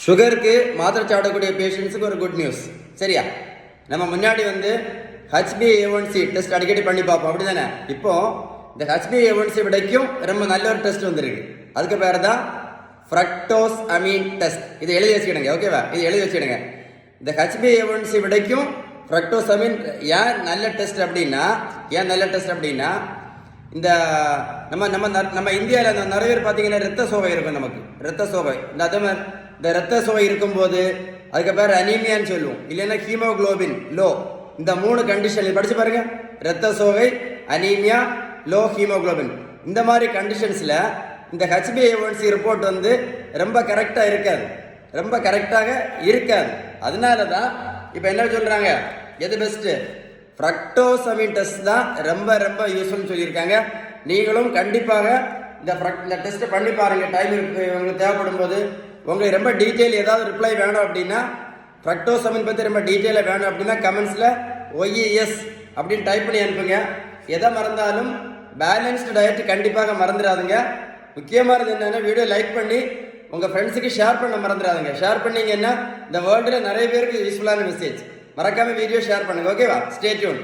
சுகருக்கு மாத்திரை சாப்பிடக்கூடிய பேஷண்ட்ஸுக்கு ஒரு குட் நியூஸ். சரியா? நம்ம முன்னாடி HbA1c டெஸ்ட் அடிக்கடி பண்ணி பார்ப்போம், அப்படி தானே? இப்போ இந்த HbA1c விடைக்கும் ரொம்ப நல்ல ஒரு டெஸ்ட் வந்துருக்கு. அதுக்கு பேர் தான் ஃப்ரக்டோஸ் அமீன் டெஸ்ட். இதை எழுதி வச்சுக்கிடுங்க, ஓகேவா? இது எழுதி வச்சுக்கிடுங்க. இந்த HbA1c விடைக்கும் ஃப்ரக்டோஸ் அமீன் ஏன் நல்ல டெஸ்ட் அப்படின்னா, இந்த நம்ம நம்ம நம்ம இந்தியாவில் நிறைய பேர் பார்த்தீங்கன்னா ரத்த சோகை இருக்கும். நமக்கு ரத்த சோகை அதே மாதிரி இந்த ரத்த சோகை இருக்கும்போது அதுக்கு பேர் அனீமியான்னு சொல்லுவோம், இல்லைன்னா ஹீமோகுளோபின் லோ. இந்த 3 கண்டிஷன் படிச்சு பாருங்க. ரத்த சோகை, அனீமியா, லோ ஹீமோகுளோபின். இந்த மாதிரி கண்டிஷன்ஸில் இந்த HbA1c ரிப்போர்ட் ரொம்ப கரெக்டாக இருக்காது. அதனால தான் இப்போ என்ன சொல்கிறாங்க, எது பெஸ்ட்டு? ஃப்ரக்டோஸ் அமீன் டெஸ்ட் தான் ரொம்ப ரொம்ப யூஸ்ஃபுல்னு சொல்லியிருக்காங்க. நீங்களும் கண்டிப்பாக இந்த டெஸ்ட்டை பண்ணி பாருங்கள். டைம் உங்களுக்கு தேவைப்படும் போது. உங்களுக்கு ரொம்ப டீட்டெயில் ஏதாவது ரிப்ளை வேணும் அப்படின்னா, ஃப்ரக்டோஸ் அமீன் பற்றி ரொம்ப டீட்டெயிலாக வேணும் அப்படின்னா கமெண்ட்ஸில் OES அப்படின்னு டைப் பண்ணி அனுப்புங்க. எதை மறந்தாலும் பேலன்ஸ்டு டயட் கண்டிப்பாக மறந்துடாதுங்க. முக்கியமானது என்னென்னா, வீடியோ லைக் பண்ணி உங்கள் ஃப்ரெண்ட்ஸுக்கு ஷேர் பண்ண மறந்துடாதுங்க. ஷேர் பண்ணிங்கன்னா இந்த வேர்ல்டில் நிறைய பேருக்கு யூஸ்ஃபுல்லான மெசேஜ். மறக்காமல் வீடியோ ஷேர் பண்ணுங்கள், ஓகேவா? Stay tune.